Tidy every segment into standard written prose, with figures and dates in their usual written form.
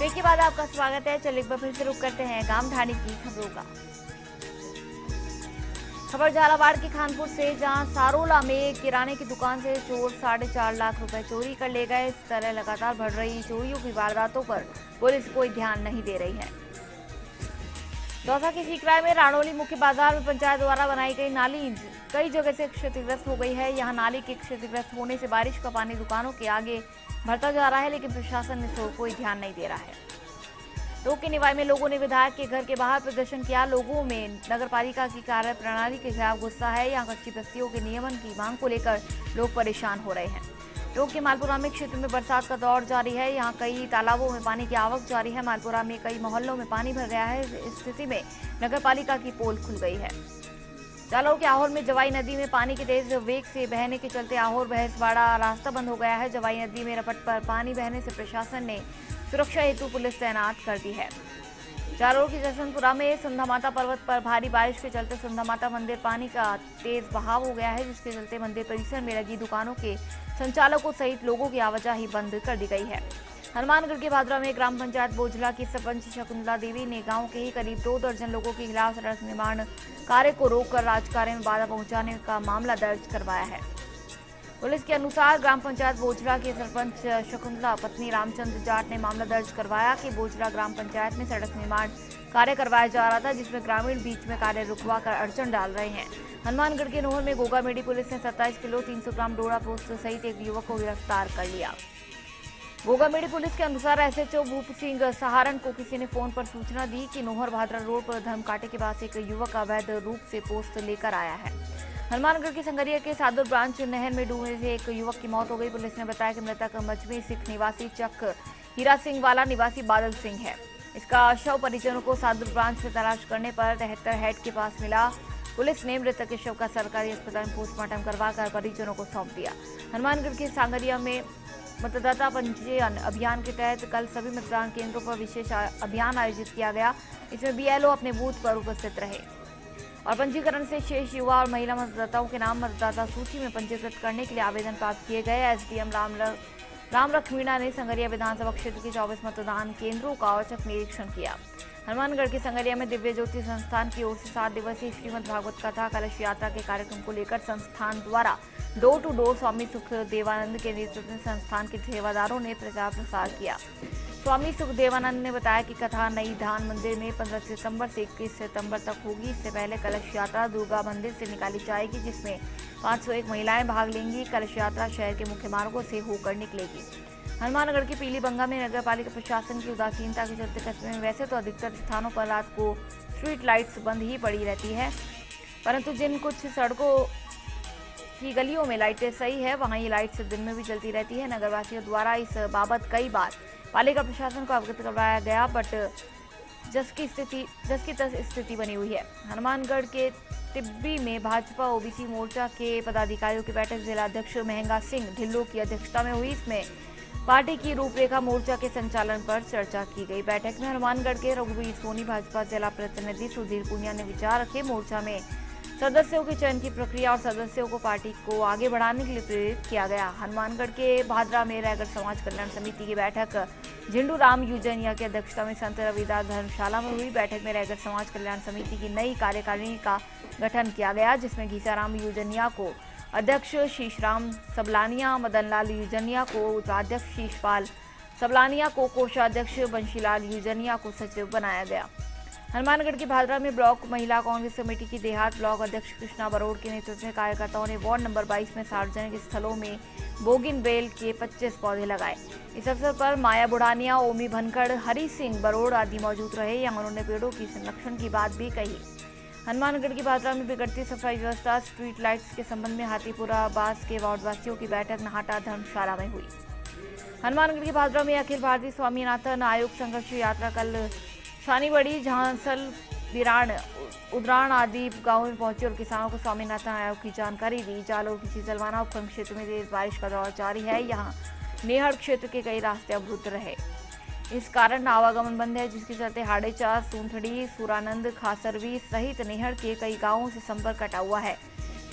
Break के बाद आपका स्वागत है। चलिए एक बार फिर से रुक करते हैं गांव ढाणी की खबरों का। खबर झालावाड़ के खानपुर से, जहां सारोला में किराने की दुकान से चोर 4.5 लाख रुपए चोरी कर ले गए। इस तरह लगातार बढ़ रही चोरियों की वारदातों पर पुलिस कोई ध्यान नहीं दे रही है। दौसा के सीकराय में राणोली मुख्य बाजार में पंचायत द्वारा बनाई गई नाली कई जगह से क्षतिग्रस्त हो गई है। यहां नाली के क्षतिग्रस्त होने से बारिश का पानी दुकानों के आगे भरता जा रहा है, लेकिन प्रशासन ने कोई ध्यान नहीं दे रहा है। टोंक के निवाई में लोगों ने विधायक के घर के बाहर प्रदर्शन किया। लोगों में नगरपालिका की कार्य प्रणाली के खिलाफ गुस्सा है। यहां कच्ची बस्तियों के नियमन की मांग को लेकर लोग परेशान हो रहे हैं। टोंक के मालपुरा में क्षेत्र में बरसात का दौर जारी है। यहां कई तालाबों में पानी की आवक जारी है। मालपुरा में कई मोहल्लों में पानी भर गया है। इस स्थिति में नगरपालिका की पोल खुल गई है। जालौर के आहोर में जवाई नदी में पानी के तेज वेग से बहने के चलते आहोर भैंसवाड़ा रास्ता बंद हो गया है। जवाई नदी में रपट पर पानी बहने से प्रशासन ने सुरक्षा हेतु पुलिस तैनात कर दी है। जालौर की जसवंतपुरा में सुंधा माता पर्वत पर भारी बारिश के चलते सुंधा माता मंदिर पानी का तेज बहाव हो गया है, जिसके चलते मंदिर परिसर में लगी दुकानों के संचालकों सहित लोगों की आवाजाही बंद कर दी गई है। हनुमानगढ़ के भादरा में ग्राम पंचायत बोझला की सरपंच शकुंतला देवी ने गांव के ही करीब 2 दर्जन लोगों के खिलाफ सड़क निर्माण कार्य को रोककर राजकार्य में बाधा पहुंचाने का मामला दर्ज करवाया है। पुलिस के अनुसार ग्राम पंचायत बोझला के सरपंच शकुंतला पत्नी रामचंद्र जाट ने मामला दर्ज करवाया कि बोझला ग्राम पंचायत में सड़क निर्माण कार्य करवाया जा रहा था, जिसमें ग्रामीण बीच में कार्य रुकवा कर अड़चन डाल रहे हैं। हनुमानगढ़ के नोहर में गोगामेडी पुलिस ने 27 किलो 300 ग्राम डोडा पोस्त सहित एक युवक को गिरफ्तार कर लिया। गोगामेडी पुलिस के अनुसार एसएचओ भूप सिंह सहारण को किसी ने फोन पर सूचना दी कि नोहर भादरा रोड पर धर्मकाटे के पास एक युवक अवैध रूप से पोस्त लेकर आया है। हनुमानगढ़ के संगरिया के सादुर ब्रांच नहर में डूबने से एक युवक की मौत हो गई। पुलिस ने बताया कि मृतक मजमेर सिख निवासी चक हीरा सिंह वाला निवासी बादल सिंह है। इसका शव परिजनों को सादुर ब्रांच में तलाश करने पर 73 हेड के पास मिला। पुलिस ने मृतक के शव का सरकारी अस्पताल में पोस्टमार्टम करवाकर परिजनों को सौंप दिया। हनुमानगढ़ के सांगरिया में मतदाता पंजीयन अभियान के तहत कल सभी मतदान केंद्रों पर विशेष अभियान आयोजित किया गया। इसमें बीएलओ अपने बूथ पर उपस्थित रहे और पंजीकरण से शेष युवा और महिला मतदाताओं के नाम मतदाता सूची में पंजीकृत करने के लिए आवेदन प्राप्त किए गए। एसडीएम रामरख मीणा ने संगरिया विधानसभा क्षेत्र के 24 मतदान केंद्रों का औचक निरीक्षण किया। हनुमानगढ़ के संगरिया में दिव्य ज्योति संस्थान की ओर से 7 दिवसीय श्रीमद् भागवत कथा कलश यात्रा के कार्यक्रम को लेकर संस्थान द्वारा डोर टू डोर स्वामी सुखदेवानंद के नेतृत्व में संस्थान के सेवादारों ने प्रचार प्रसार किया। स्वामी सुखदेवानंद ने बताया कि कथा नई धान मंदिर में 15 सितंबर से 21 सितंबर तक होगी। इससे पहले कलश यात्रा दुर्गा मंदिर से निकाली जाएगी, जिसमें 501 महिलाएं भाग लेंगी। कलश यात्रा शहर के मुख्य मार्गों से होकर निकलेगी। हनुमानगढ़ के पीलीबंगा में नगरपालिका प्रशासन की उदासीनता के चलते कस्बे में वैसे तो अधिकतर स्थानों पर रात को स्ट्रीट लाइट्स बंद ही पड़ी रहती है, परंतु जिन कुछ सड़कों की गलियों में लाइटें सही है, वहां ये लाइट्स दिन में भी जलती रहती है। नगरवासियों द्वारा इस बाबत कई बार पालिका प्रशासन को अवगत करवाया गया, बट जस की तस स्थिति बनी हुई है। हनुमानगढ़ के तिब्बी में भाजपा ओबीसी मोर्चा के पदाधिकारियों की बैठक जिला अध्यक्ष महंगा सिंह ढिल्लो की अध्यक्षता में हुई। इसमें पार्टी की रूपरेखा मोर्चा के संचालन पर चर्चा की गई। बैठक में हनुमानगढ़ के रघुवीर सोनी, भाजपा जिला प्रतिनिधि सुधीर पुनिया ने विचार रखे। मोर्चा में सदस्यों के चयन की प्रक्रिया और सदस्यों को पार्टी को आगे बढ़ाने के लिए प्रेरित किया गया। हनुमानगढ़ के भादरा में रायगढ़ समाज कल्याण समिति की बैठक झिंडू राम यूजनिया की अध्यक्षता में संत रविदास धर्मशाला में हुई। बैठक में रायगढ़ समाज कल्याण समिति की नई कार्यकारिणी का गठन किया गया, जिसमें घीसाराम यूजनिया को अध्यक्ष, शीशराम सबलानिया, मदनलाल यूजनिया को उपाध्यक्ष, शीशपाल सबलानिया को कोषाध्यक्ष, बंशीलाल यूजनिया को सचिव बनाया गया। हनुमानगढ़ की भादरा में ब्लॉक महिला कांग्रेस कमेटी की देहात ब्लॉक अध्यक्ष कृष्णा बरोड़ के नेतृत्व में कार्यकर्ताओं ने वार्ड नंबर 22 में सार्वजनिक स्थलों में बोगिन बेल के 25 पौधे लगाए। इस अवसर पर माया बुढ़ानिया, ओमी भनखड़, हरी सिंह बरोड़ आदि मौजूद रहे। यहाँ उन्होंने पेड़ों की संरक्षण की बात भी कही। हनुमानगढ़ की भादरा में बिगड़ती सफाई व्यवस्था, स्ट्रीट लाइट्स के संबंध में हाथीपुरा बास के वार्डवासियों की बैठक नहाटा धर्मशाला में हुई। हनुमानगढ़ की भादरा में अखिल भारतीय स्वामीनाथन आयोग संघर्ष यात्रा कल सानीबड़ी, झांसल, बिराण, उदराण आदि गांवों में पहुंची और किसानों को स्वामीनाथन आयोग की जानकारी दी। जालौर की चीजलवाना उपखंड क्षेत्र में तेज बारिश का दौर जारी है। यहां नेहड़ क्षेत्र के कई रास्ते अवरुद्ध रहे। इस कारण आवागमन बंद है, जिसके चलते हाड़ेचार, सूंथड़ी, सुरानंद, खासरवी सहित नेहड़ के कई गांवों से संपर्क कटा हुआ है।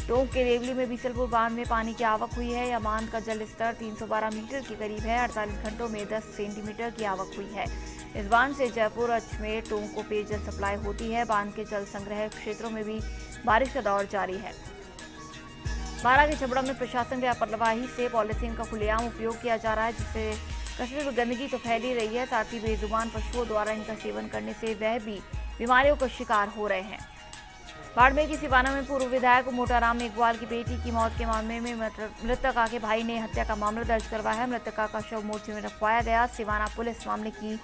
टोंक के रेवली में बीसलपुर बांध में पानी की आवक हुई है। यह बांध का जल स्तर 312 मीटर के करीब है। 48 घंटों में 10 सेंटीमीटर की आवक हुई है। इस बांध से जयपुर अजमेर टोंक को पेयजल सप्लाई होती है। बांध के जल संग्रह क्षेत्रों में भी बारिश का दौर जारी है। बारां के छबड़ा में प्रशासन की लापरवाही से पॉलीथीन का खुलेआम उपयोग किया जा रहा है, जिससे कस्बे में गंदगी तो फैल ही रही है, साथ ही बेजुबान पशुओं द्वारा इनका सेवन करने से वह भी बीमारियों का शिकार हो रहे हैं। बाड़मेर की सिवाना में पूर्व विधायक मोटाराम मेघवाल की बेटी की मौत के मामले में मृतका के भाई ने हत्या का मामला दर्ज करवाया है। मृतका का शव मोर्चे में रखवाया गया। सिवाना पुलिस मामले की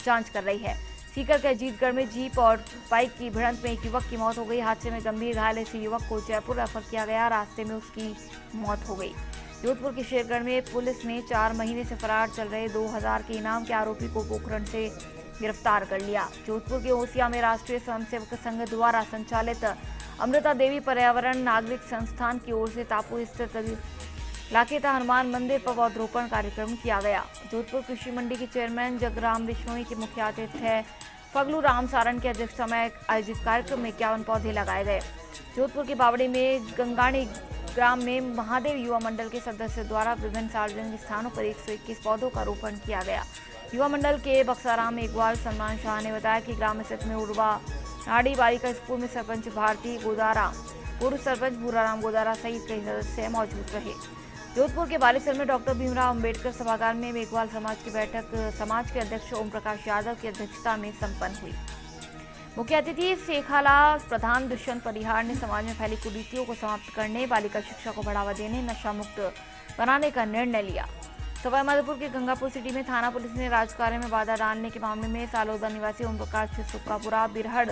जांच कर रही है। सीकर के अजीतगढ़ में जीप और बाइक की भिड़ंत में एक युवक की मौत हो गई। हादसे में गंभीर घायल इस युवक को जयपुर रेफर किया गया। रास्ते में उसकी मौत हो गई। जोधपुर के शेरगढ़ में पुलिस ने 4 महीने से फरार चल रहे 2000 के इनाम के आरोपी को पोखरण से गिरफ्तार कर लिया। जोधपुर के ओसिया में राष्ट्रीय स्वयंसेवक संघ द्वारा संचालित अमृता देवी पर्यावरण नागरिक संस्थान की ओर से टापू स्थित लाकेता हनुमान मंदिर पर पौधरोपण कार्यक्रम किया गया। जोधपुर कृषि मंडी के चेयरमैन जगराम बिश्नोई के मुख्य आतिथ्य फगलू राम सारण की अध्यक्षता में आयोजित कार्यक्रम में 51 पौधे लगाए गए। जोधपुर के बावड़ी में गंगाणी ग्राम में महादेव युवा मंडल के सदस्यों द्वारा विभिन्न सार्वजनिक स्थानों पर 121 पौधों का रोपण किया गया। युवा मंडल के बक्साराम मेघवाल सलमान शाह ने बताया कि ग्राम स्थित में उड़वा नाड़ी बालिका स्कूल में सरपंच भारती गोदारा, पूर्व सरपंच भूराराम गोदारा सहित कई सदस्य मौजूद रहे। जोधपुर के बालेसर में डॉक्टर भीमराव अंबेडकर सभागार में मेघवाल समाज की बैठक समाज के अध्यक्ष ओम प्रकाश यादव की अध्यक्षता में संपन्न हुई। मुख्य अतिथि शेखाला प्रधान दुष्यंत परिहार ने समाज में फैली कुरीतियों को समाप्त करने, बालिका शिक्षा को बढ़ावा देने, नशा मुक्त बनाने का निर्णय लिया। सवाईमाधोपुर के गंगापुर सिटी में थाना पुलिस ने राजकार्य में बाधा डालने के मामले में सालोदा निवासी ओम प्रकाश सुक्कापुरा, बिरहड़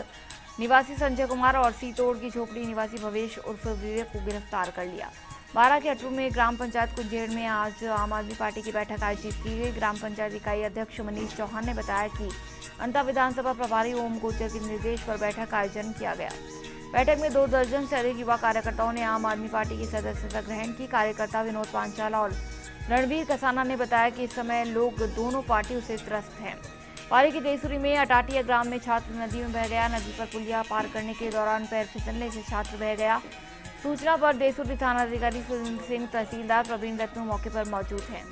निवासी संजय कुमार और सीतोड़ की झोपड़ी निवासी भवेश उर्फ विवेक को गिरफ्तार कर लिया। बारां के अटरू में ग्राम पंचायत कुंजेड़ में आज आम आदमी पार्टी की बैठक आयोजित की गई। ग्राम पंचायत इकाई अध्यक्ष मनीष चौहान ने बताया कि अंता विधानसभा प्रभारी ओम गोचर के निर्देश पर बैठक का आयोजन किया गया। बैठक में 2 दर्जन से अधिक युवा कार्यकर्ताओं ने आम आदमी पार्टी की सदस्यता ग्रहण की। कार्यकर्ता विनोद पांचाला और रणवीर कसाना ने बताया कि इस समय लोग दोनों पार्टियों से त्रस्त हैं। पारी की देसुरी में अटाटिया ग्राम में छात्र नदी में बह गया। नदी पर पुलिया पार करने के दौरान पैर फिसलने से छात्र बह गया। सूचना पर देसुरी थानाधिकारी सुरेंद्र सिंह, तहसीलदार प्रवीण रत्नू मौके पर मौजूद हैं।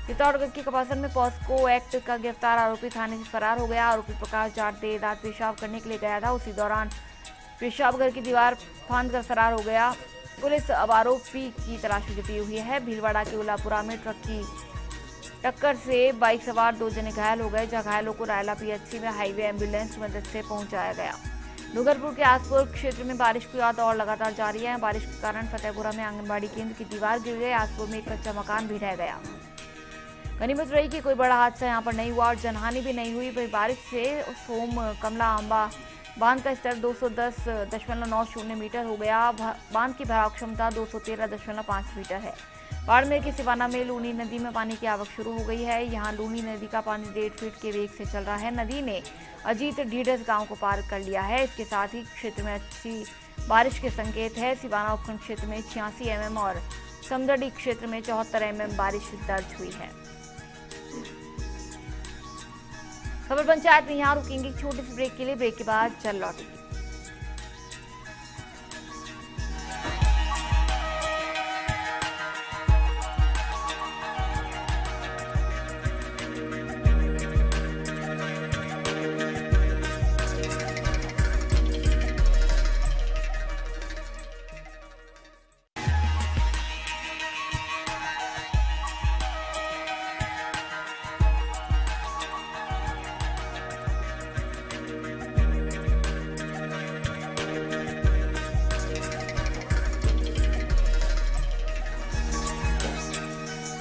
चित्तौड़गढ़ के कपासन में पॉस्को एक्ट का गिरफ्तार आरोपी थाने से फरार हो गया। आरोपी प्रकाश जाट देर रात पेशाब करने के लिए गया था। उसी दौरान पेशाब घर की दीवार फांदकर फरार हो गया। पुलिस अब आरोपी की तलाश में जुटी हुई है। भीलवाड़ा के उलापुरा में ट्रक की टक्कर से बाइक सवार 2 जने घायल हो गए, जहां घायलों को रायला पीएचसी में हाईवे एम्बुलेंस की मदद से पहुंचाया गया। डूंगरपुर के आसपुर क्षेत्र में बारिश की दौर लगातार जारी है। बारिश के कारण फतेहपुरा में आंगनबाड़ी केंद्र की दीवार गिर गई। आसपुर में एक कच्चा मकान भी ढह गया। गनीमत रही कि कोई बड़ा हादसा यहां पर नहीं हुआ और जनहानि भी नहीं हुई। वही बारिश से सोम कमला आंबा बांध का स्तर 210.90 मीटर हो गया। बांध की भराव क्षमता 213.5 मीटर है। बाड़मेर के सिवाना में लूनी नदी में पानी की आवक शुरू हो गई है। यहां लूनी नदी का पानी 1.5 फीट के वेग से चल रहा है। नदी ने अजीत ढीढस गांव को पार कर लिया है। इसके साथ ही क्षेत्र में अच्छी बारिश के संकेत है। सिवाना उपखंड क्षेत्र में 86 mm और समदड़ी क्षेत्र में 74 mm बारिश दर्ज हुई है। खबर पंचायत में यहाँ रुकेंगे छोटे से ब्रेक के लिए। ब्रेक के बाद चल लौटेंगे।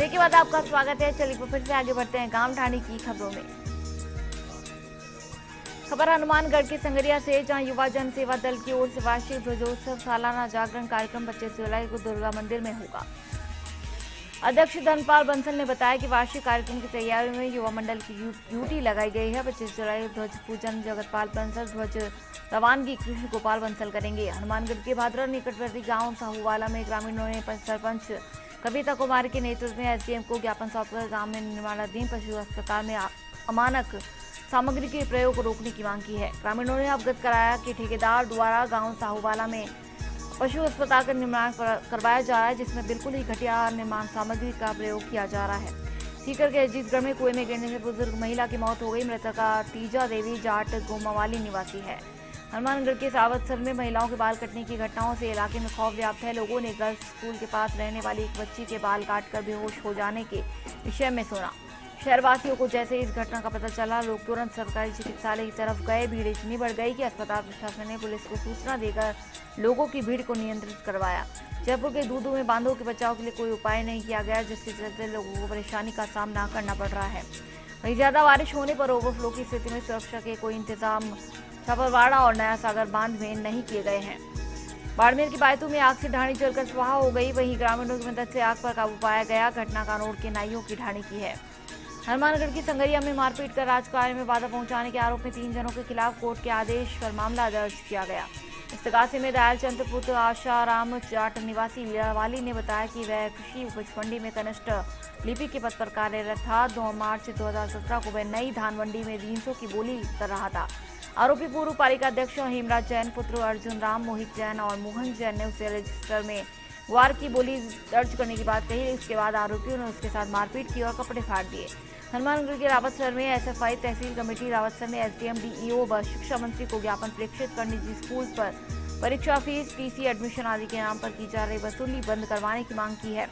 के बाद आपका स्वागत है। चलिए फिर से आगे बढ़ते हैं गांव ढाणी की खबरों में। खबर हनुमानगढ़ के संगरिया से, जहां युवा जन सेवा दल की ओर से वार्षिक ध्वजोत्सव सालाना जागरण कार्यक्रम 25 जुलाई को दुर्गा मंदिर में होगा। अध्यक्ष धर्मपाल बंसल ने बताया कि वार्षिक कार्यक्रम की तैयारी में युवा मंडल की ड्यूटी लगाई गई है। 25 जुलाई ध्वज पूजन जगतपाल बंसल, ध्वज रवानगी कृष्ण गोपाल बंसल करेंगे। हनुमानगढ़ के भादरा निकटवर्ती गांव साहूवाला में ग्रामीणों ने सरपंच कविता कुमार के नेतृत्व में एसडीएम को ज्ञापन सौंपकर गांव में निर्माणाधीन पशु अस्पताल में अमानक सामग्री के प्रयोग को रोकने की मांग की है। ग्रामीणों ने अवगत कराया कि ठेकेदार द्वारा गांव साहूवाला में पशु अस्पताल का निर्माण करवाया जा रहा है, जिसमें बिल्कुल ही घटिया निर्माण सामग्री का प्रयोग किया जा रहा है। सीकर के अजीतगढ़ में कुएं में गिरने से बुजुर्ग महिला की मौत हो गई। मृतका तीजा देवी जाट गोमावाली निवासी है। हनुमानगढ़ के सावतसर में महिलाओं के बाल कटने की घटनाओं से इलाके में खौफ व्याप्त है। लोगों ने गर्ल्स स्कूल के पास रहने वाली एक बच्ची के बाल काटकर बेहोश हो जाने के विषय में सुना। शहरवासियों को जैसे इस घटना का पता चला, लोग तुरंत सरकारी चिकित्सालय की तरफ गए। भीड़ इतनी बढ़ गई कि अस्पताल प्रशासन ने पुलिस को सूचना देकर लोगों की भीड़ को नियंत्रित करवाया। जयपुर के दूधू में बांधों के बचाव के लिए कोई उपाय नहीं किया गया, जिसके चलते लोगों को परेशानी का सामना करना पड़ रहा है। वहीं ज्यादा बारिश होने पर ओवरफ्लो की स्थिति में सुरक्षा के कोई इंतजाम छपरवाड़ा और नया सागर बांध में नहीं किए गए हैं। बाड़मेर की बायतू में आग से ढाणी जलकर स्वाहा हो गई। वहीं ग्रामीणों की मदद से आग पर काबू पाया गया। घटना कानौर के नाइयों की ढाणी की है। हनुमानगढ़ की संगरिया में मारपीट कर राजकार्य में बाधा पहुंचाने के आरोप में 3 जनों के खिलाफ कोर्ट के आदेश पर मामला दर्ज किया गया। इस्तगासे में दयाल चंद्र पुत्र आशाराम जाट निवासी लीलावाली ने बताया कि वह कृषि उपज मंडी में कनिष्ठ लिपिक के पद पर कार्यरत था। 2 मार्च 2017 को वह नई धान मंडी में 300 की बोली कर रहा था। आरोपी पूर्व पालिका अध्यक्ष हेमराज जैन, पुत्र अर्जुन राम, मोहित जैन और मोहन जैन ने उसे रजिस्टर में गुआर की बोली दर्ज करने की बात कही। इसके बाद आरोपियों ने उसके साथ मारपीट की और कपड़े फाड़ दिए। हनुमानगढ़ के रावतसर में एसएफआई तहसील कमेटी रावतसर ने एसडीएम, डीईओ व शिक्षा मंत्री को ज्ञापन प्रेषित कर निजी स्कूल पर परीक्षा फीस, टीसी, एडमिशन आदि के नाम पर की जा रही वसूली बंद करवाने की मांग की है।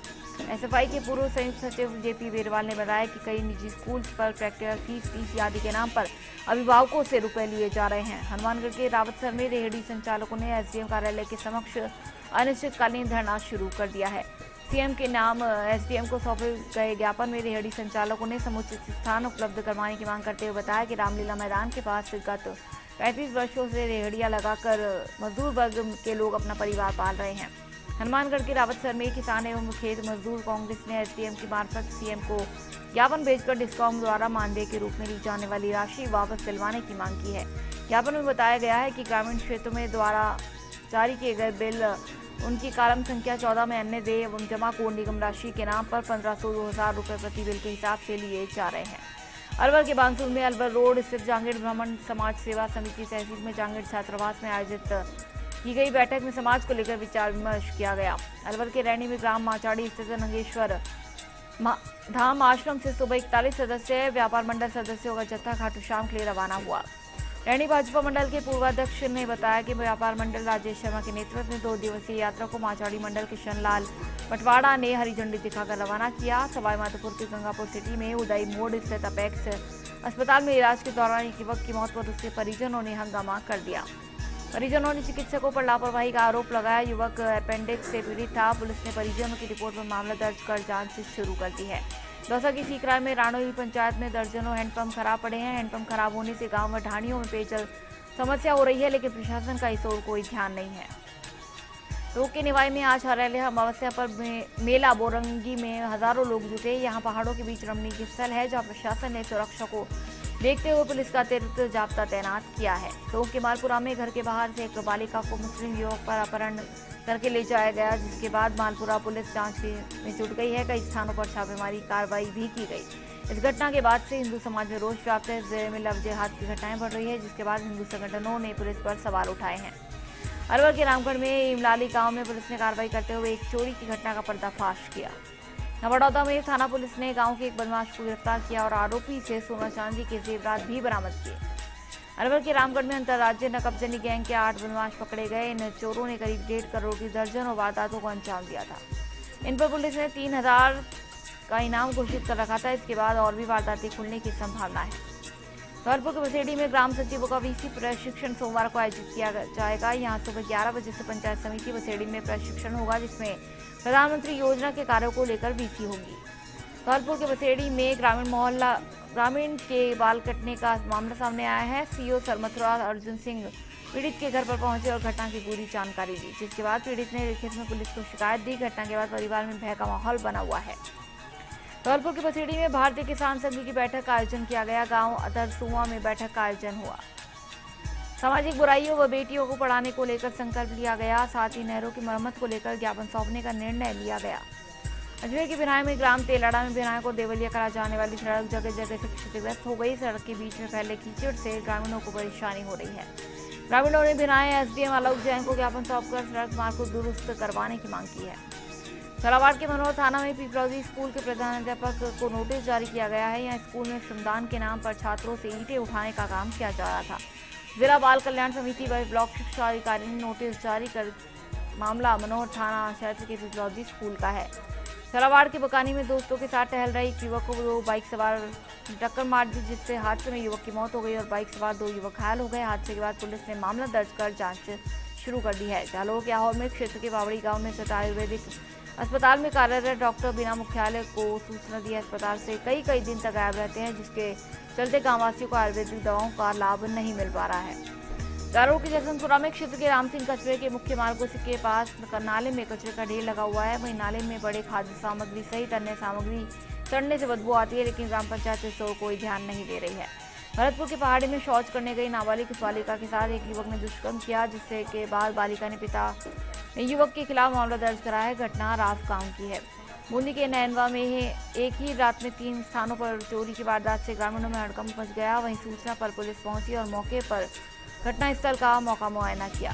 एसएफआई के पूर्व संयुक्त सचिव जेपी बेरवाल ने बताया कि कई निजी स्कूल पर प्रैक्टिकल फीस, टीसी आदि के नाम पर अभिभावकों से रुपए लिए जा रहे हैं। हनुमानगढ़ के रावतसर में रेहड़ी संचालकों ने एसडीएम कार्यालय के समक्ष अनिश्चितकालीन धरना शुरू कर दिया है। सीएम के नाम एसडीएम को सौंपे गए ज्ञापन में रेहड़ी संचालकों ने समुचित स्थान उपलब्ध करवाने की मांग करते हुए बताया कि रामलीला मैदान के पास गत 35 वर्षों से रेहड़ियां लगाकर मजदूर वर्ग के लोग अपना परिवार पाल रहे हैं। हनुमानगढ़ के रावतसर में किसान एवं खेत मजदूर कांग्रेस ने एसडीएम की मार्फत सीएम को ज्ञापन भेजकर डिस्कॉम द्वारा मानदेय के रूप में ली जाने वाली राशि वापस दिलवाने की मांग की है। ज्ञापन में बताया गया है कि ग्रामीण क्षेत्रों में द्वारा जारी किए गए बिल उनकी कॉलम संख्या 14 में अन्य देय एवं जमा कोड निगम राशि के नाम पर 1500-2000 रुपये प्रति बिल के हिसाब से लिए जा रहे हैं। अलवर के बानसूर में अलवर रोड स्थित जांगीड़ ब्राह्मण समाज सेवा समिति तहसील में जांगीड़ छात्रावास में आयोजित की गई बैठक में समाज को लेकर विचार विमर्श किया गया। अलवर के रैनी में ग्राम माचाड़ी स्थित नंगेश्वर धाम आश्रम से सुबह 41 सदस्य व्यापार मंडल सदस्यों का जत्था खाटू श्याम के लिए रवाना हुआ। रैनी भाजपा मंडल के पूर्वाध्यक्ष ने बताया कि व्यापार मंडल राजेश शर्मा के नेतृत्व में 2 दिवसीय यात्रा को माचाड़ी मंडल के शनलाल पटवाड़ा ने हरी झंडी दिखाकर रवाना किया। सवाईमाधोपुर के गंगापुर सिटी में उदय मोड़ स्थित अपेक्स अस्पताल में इलाज के दौरान एक युवक की मौत पर उसके परिजनों ने हंगामा कर दिया। परिजनों ने चिकित्सकों पर लापरवाही का आरोप लगाया। युवक अपेंडिक्स से पीड़ित था। पुलिस ने परिजनों की रिपोर्ट पर मामला दर्ज कर जांच शुरू कर दी है। दौसा की सीकरा में राणोली पंचायत में दर्जनों हैंडपंप खराब पड़े हैं। हैंडपंप खराब होने से गांव में ढाणियों में पेयजल समस्या हो रही है, लेकिन प्रशासन का इस ओर कोई ध्यान नहीं है। रोग के निवाई में आज हरियाली अमावस्या पर मेला बोरंगी में हजारों लोग जुटे। यहाँ पहाड़ों के बीच रमणीय स्थल है, जहाँ प्रशासन ने सुरक्षा को देखते हुए पुलिस का अतिरिक्त जाब्ता तैनात किया है। टोंक के मालपुरा में घर के बाहर से एक बालिका को मुस्लिम युवक पर अपहरण करके ले जाया गया, जिसके बाद मालपुरा पुलिस जांच में जुट गई है। कई स्थानों पर छापेमारी कार्रवाई भी की गई। इस घटना के बाद से हिंदू समाज में रोष व्याप्त है। जिले में लव जिहाद की घटनाएं बढ़ रही है, जिसके बाद हिंदू संगठनों ने पुलिस पर सवाल उठाए हैं। अलवर के रामगढ़ में इमलाली गांव में पुलिस ने कार्रवाई करते हुए एक चोरी की घटना का पर्दाफाश किया। नवाडौदा में थाना पुलिस ने गांव के एक बदमाश को गिरफ्तार किया और आरोपी से सोना चांदी के जेवरात भी बरामद किए। अलवर के रामगढ़ में अंतर्राज्यीय नकबजनी गैंग के 8 बदमाश पकड़े गए। इन चोरों ने करीब 1.5 करोड़ की दर्जनों वारदातों को अंजाम दिया था। इन पर पुलिस ने 3000 का इनाम घोषित कर रखा था। इसके बाद और भी वारदातें खुलने की संभावना है। धौलपुर के बसेड़ी में ग्राम सचिवों का वीसी प्रशिक्षण सोमवार को आयोजित किया जाएगा। यहां सुबह 11 बजे से पंचायत समिति बसेड़ी में प्रशिक्षण होगा, जिसमें प्रधानमंत्री योजना के कार्यों को लेकर वीसी होगी। धौलपुर के बसेड़ी में ग्रामीण के बाल कटने का मामला सामने आया है। सीओ सरमथुरा अर्जुन सिंह पीड़ित के घर पर पहुंचे और घटना की पूरी जानकारी दी, जिसके बाद पीड़ित ने लिखित में पुलिस को शिकायत दी। घटना के बाद परिवार में भय का माहौल बना हुआ है। धौलपुर के बसेड़ी में भारतीय किसान संघ की बैठक का आयोजन किया गया। गांव अदरसुआ में बैठक का आयोजन हुआ। सामाजिक बुराइयों व बेटियों को पढ़ाने को लेकर संकल्प लिया गया। साथ ही नहरों की मरम्मत को लेकर ज्ञापन सौंपने का निर्णय लिया गया। अजमेर के बिनाय में ग्राम तेलाड़ा में बिनाय को देवलिया करा जाने वाली सड़क जगह जगह से क्षतिग्रस्त हो गई। सड़क के बीच में फैले कीचड़ से ग्रामीणों को परेशानी हो रही है। ग्रामीणों ने बिनाय एसडीएम आलोक जैन को ज्ञापन सौंपकर सड़क मार्ग को दुरुस्त करवाने की मांग की है। झालावाड़ के मनोहर थाना में पिपरौदी स्कूल के प्रधानाध्यापक को नोटिस जारी किया गया है। यहाँ स्कूल में श्रमदान के नाम पर छात्रों से ईंटें उठाने का काम किया जा रहा था। जिला बाल कल्याण समिति व ब्लॉक शिक्षा अधिकारी ने नोटिस जारी कर मामला मनोहर थाना क्षेत्र के पिपरौदी स्कूल का है। झालावाड़ के बकानी में दोस्तों के साथ टहल रहे एक युवक को दो बाइक सवार टक्कर मार दी, जिससे हादसे में युवक की मौत हो गई और बाइक सवार 2 युवक घायल हो गए। हादसे के बाद पुलिस ने मामला दर्ज कर जांच शुरू कर दी है। जालोर के आहोर में क्षेत्र के बावड़ी गांव में स्थित आयुर्वेदिक अस्पताल में कार्यरत डॉक्टर बिना मुख्यालय को सूचना दी अस्पताल से कई दिन तक गायब रहते हैं, जिसके चलते गांववासियों को आयुर्वेदिक दवाओं का लाभ नहीं मिल पा रहा है। जालोर के जसवंतपुरा में क्षेत्र के राम सिंह कस्बे के मुख्य मार्गों के पास नाले में कचरे का ढेर लगा हुआ है। वहीं नाले में बड़े खाद्य सामग्री सहित अन्य सामग्री सड़ने से बदबू आती है, लेकिन ग्राम पंचायत इस ओर कोई ध्यान नहीं दे रही है। भरतपुर के पहाड़ी में शौच करने गई नाबालिग बालिका के साथ एक युवक ने दुष्कर्म किया, जिससे के बाद बालिका ने पिता युवक के खिलाफ मामला दर्ज कराया है। घटना राव गांव की है। बूंदी के नैनवा में एक ही रात में 3 स्थानों पर चोरी की वारदात से ग्रामीणों में हड़कंप मच गया। वहीं सूचना पर पुलिस पहुंची और मौके पर घटनास्थल का मौका मुआयना किया।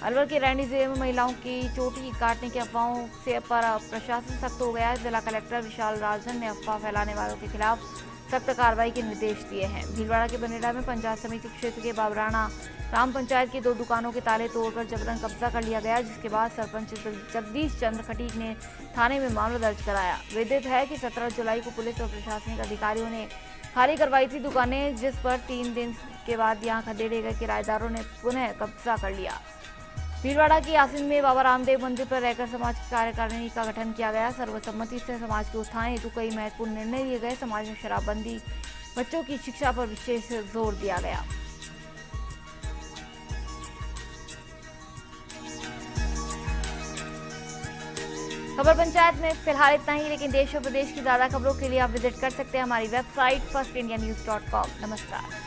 अलवर के रैनी जिले में महिलाओं की चोटी काटने की अफवाहों से पर प्रशासन सख्त हो गया है। जिला कलेक्टर विशाल राजन ने अफवाह फैलाने वालों के खिलाफ सख्त कार्रवाई के निर्देश दिए हैं। भीलवाड़ा के बनेड़ा में पंचायत समिति क्षेत्र के बाबराना ग्राम पंचायत की 2 दुकानों के ताले तोड़कर जबरन कब्जा कर लिया गया, जिसके बाद सरपंच जगदीश चंद्र खटीक ने थाने में मामला दर्ज कराया। विदित है कि 17 जुलाई को पुलिस और प्रशासनिक अधिकारियों ने खाली करवाई थी दुकानें, जिस पर 3 दिन के बाद यहां खदेड़े गए किराएदारों ने पुनः कब्जा कर लिया। भीलवाड़ा की यासिन में बाबा रामदेव मंदिर पर रहकर समाज की कार्यकारिणी का गठन किया गया। सर्वसम्मति से समाज के उत्थान हेतु कई महत्वपूर्ण निर्णय लिए गए। समाज में शराबबंदी, बच्चों की शिक्षा पर विशेष जोर दिया गया। खबर पंचायत में फिलहाल इतना ही, लेकिन देश और प्रदेश की ज्यादा खबरों के लिए आप विजिट कर सकते हैं हमारी वेबसाइट firstindianews.com। नमस्कार।